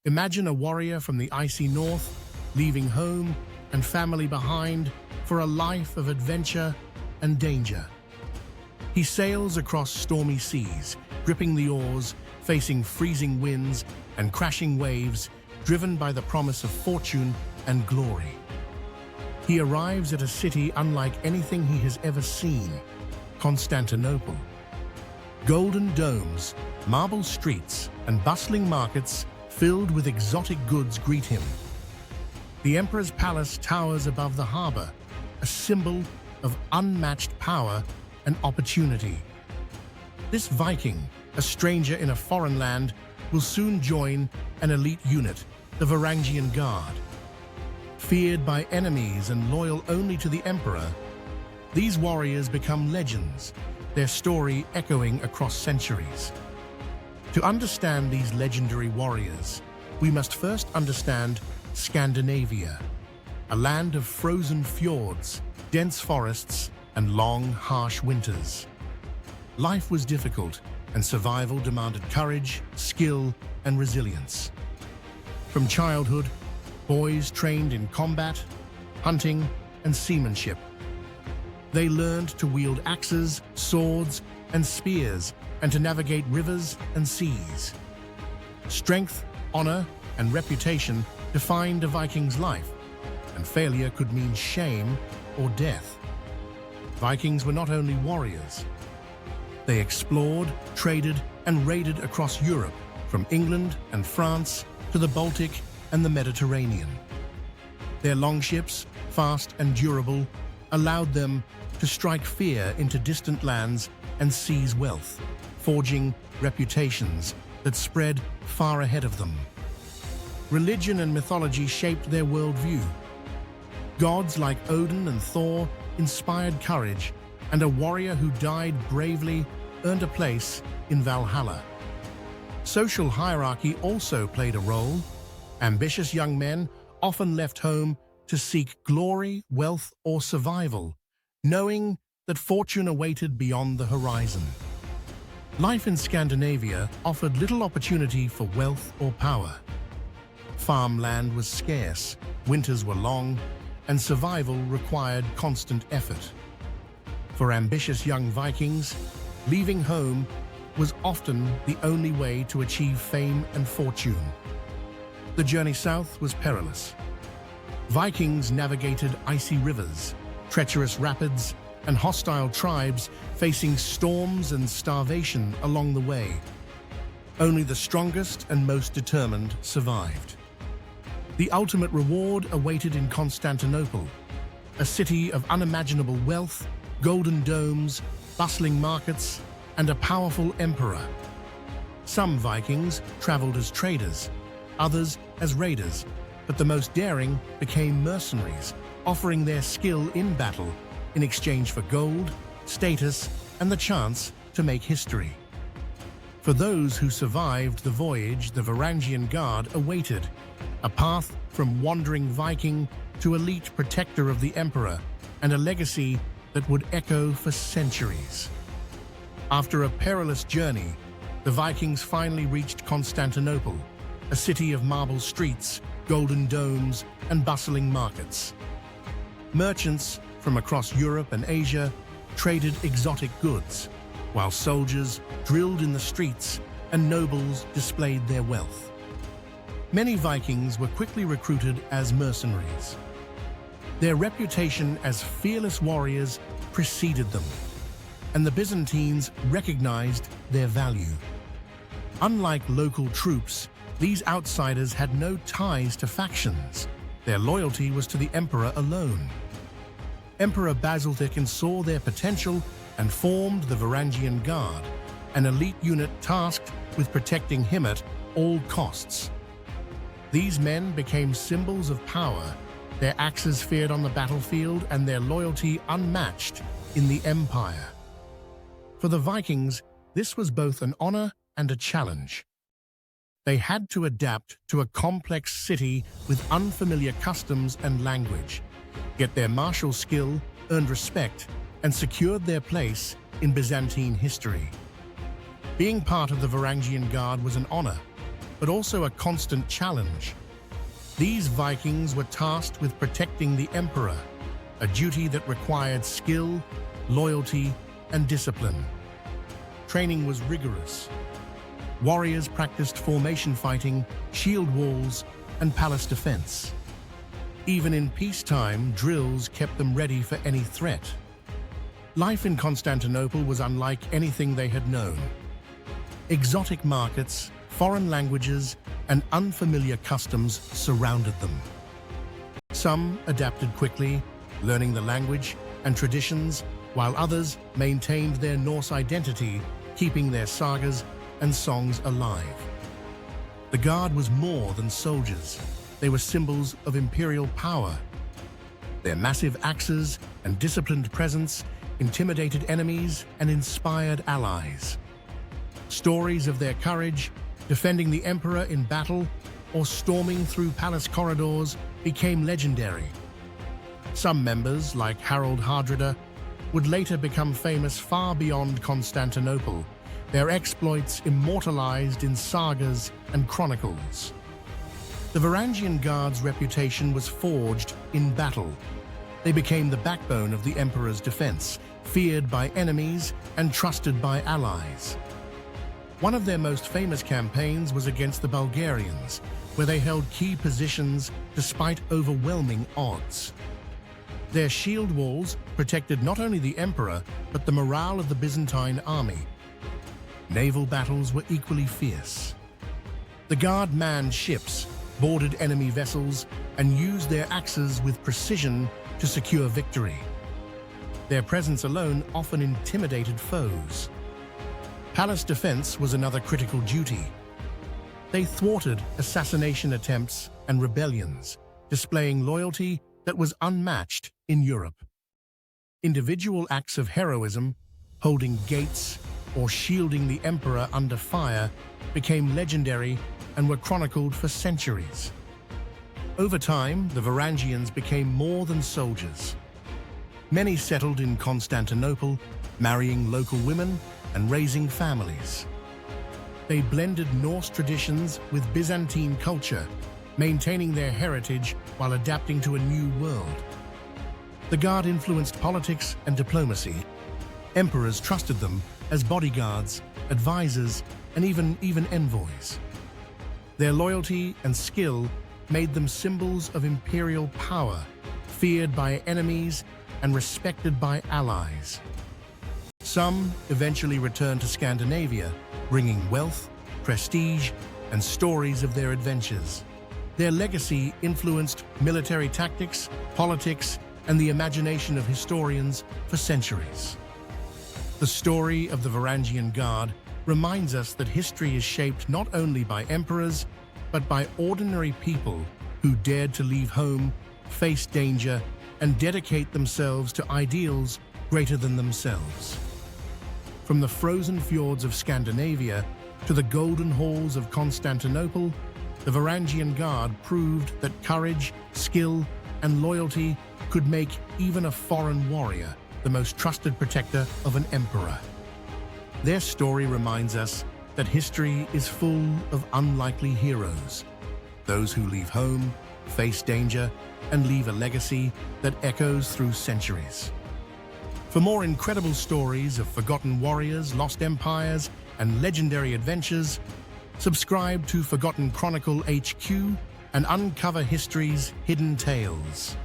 Imagine a warrior from the icy north, leaving home and family behind for a life of adventure and danger. He sails across stormy seas, gripping the oars, facing freezing winds and crashing waves, driven by the promise of fortune and glory. He arrives at a city unlike anything he has ever seen, Constantinople. Golden domes, marble streets, and bustling markets filled with exotic goods greet him. The emperor's palace towers above the harbor, a symbol of unmatched power and opportunity. This Viking, a stranger in a foreign land, will soon join an elite unit, the Varangian Guard. Feared by enemies and loyal only to the emperor, these warriors become legends, their story echoing across centuries. To understand these legendary warriors, we must first understand Scandinavia, a land of frozen fjords, dense forests, and long, harsh winters. Life was difficult, and survival demanded courage, skill, and resilience. From childhood, boys trained in combat, hunting, and seamanship. They learned to wield axes, swords, and spears, and to navigate rivers and seas. Strength, honor, and reputation defined a Viking's life, and failure could mean shame or death. Vikings were not only warriors. They explored, traded, and raided across Europe, from England and France to the Baltic and the Mediterranean. Their longships, fast and durable, allowed them to strike fear into distant lands and seize wealth, forging reputations that spread far ahead of them. Religion and mythology shaped their worldview. Gods like Odin and Thor inspired courage, and a warrior who died bravely earned a place in Valhalla. Social hierarchy also played a role. Ambitious young men often left home to seek glory, wealth, or survival, knowing that fortune awaited beyond the horizon. Life in Scandinavia offered little opportunity for wealth or power. Farmland was scarce, winters were long, and survival required constant effort. For ambitious young Vikings, leaving home was often the only way to achieve fame and fortune. The journey south was perilous. Vikings navigated icy rivers, treacherous rapids, and hostile tribes, facing storms and starvation along the way. Only the strongest and most determined survived. The ultimate reward awaited in Constantinople, a city of unimaginable wealth, golden domes, bustling markets, and a powerful emperor. Some Vikings traveled as traders, others as raiders, but the most daring became mercenaries, offering their skill in battle in exchange for gold, status, and the chance to make history. For those who survived the voyage, the Varangian Guard awaited, a path from wandering Viking to elite protector of the emperor, and a legacy that would echo for centuries. After a perilous journey, the Vikings finally reached Constantinople, a city of marble streets, golden domes, and bustling markets. Merchants from across Europe and Asia traded exotic goods, while soldiers drilled in the streets and nobles displayed their wealth. Many Vikings were quickly recruited as mercenaries. Their reputation as fearless warriors preceded them, and the Byzantines recognized their value. Unlike local troops, these outsiders had no ties to factions. Their loyalty was to the emperor alone. Emperor Basil II saw their potential and formed the Varangian Guard, an elite unit tasked with protecting him at all costs. These men became symbols of power, their axes feared on the battlefield and their loyalty unmatched in the empire. For the Vikings, this was both an honor and a challenge. They had to adapt to a complex city with unfamiliar customs and language, yet their martial skill earned respect and secured their place in Byzantine history. Being part of the Varangian Guard was an honor, but also a constant challenge. These Vikings were tasked with protecting the emperor, a duty that required skill, loyalty, and discipline. Training was rigorous. Warriors practiced formation fighting, shield walls, and palace defense. Even in peacetime, drills kept them ready for any threat. Life in Constantinople was unlike anything they had known. Exotic markets, foreign languages, and unfamiliar customs surrounded them. Some adapted quickly, learning the language and traditions, while others maintained their Norse identity, keeping their sagas and songs alive. The Guard was more than soldiers. They were symbols of imperial power. Their massive axes and disciplined presence intimidated enemies and inspired allies. Stories of their courage, defending the emperor in battle, or storming through palace corridors became legendary. Some members, like Harald Hardrada, would later become famous far beyond Constantinople, their exploits immortalized in sagas and chronicles. The Varangian Guard's reputation was forged in battle. They became the backbone of the emperor's defense, feared by enemies and trusted by allies. One of their most famous campaigns was against the Bulgarians, where they held key positions despite overwhelming odds. Their shield walls protected not only the emperor, but the morale of the Byzantine army. Naval battles were equally fierce. The Guard manned ships, boarded enemy vessels, and used their axes with precision to secure victory. Their presence alone often intimidated foes. Palace defense was another critical duty. They thwarted assassination attempts and rebellions, displaying loyalty that was unmatched in Europe. Individual acts of heroism, holding gates or shielding the emperor under fire, became legendary and were chronicled for centuries. Over time, the Varangians became more than soldiers. Many settled in Constantinople, marrying local women and raising families. They blended Norse traditions with Byzantine culture, maintaining their heritage while adapting to a new world. The Guard influenced politics and diplomacy. Emperors trusted them as bodyguards, advisors, and even envoys. Their loyalty and skill made them symbols of imperial power, feared by enemies and respected by allies. Some eventually returned to Scandinavia, bringing wealth, prestige, and stories of their adventures. Their legacy influenced military tactics, politics, and the imagination of historians for centuries. The story of the Varangian Guard reminds us that history is shaped not only by emperors, but by ordinary people who dared to leave home, face danger, and dedicate themselves to ideals greater than themselves. From the frozen fjords of Scandinavia to the golden halls of Constantinople, the Varangian Guard proved that courage, skill, and loyalty could make even a foreign warrior the most trusted protector of an emperor. Their story reminds us that history is full of unlikely heroes, those who leave home, face danger, and leave a legacy that echoes through centuries. For more incredible stories of forgotten warriors, lost empires, and legendary adventures, subscribe to Forgotten Chronicle HQ and uncover history's hidden tales.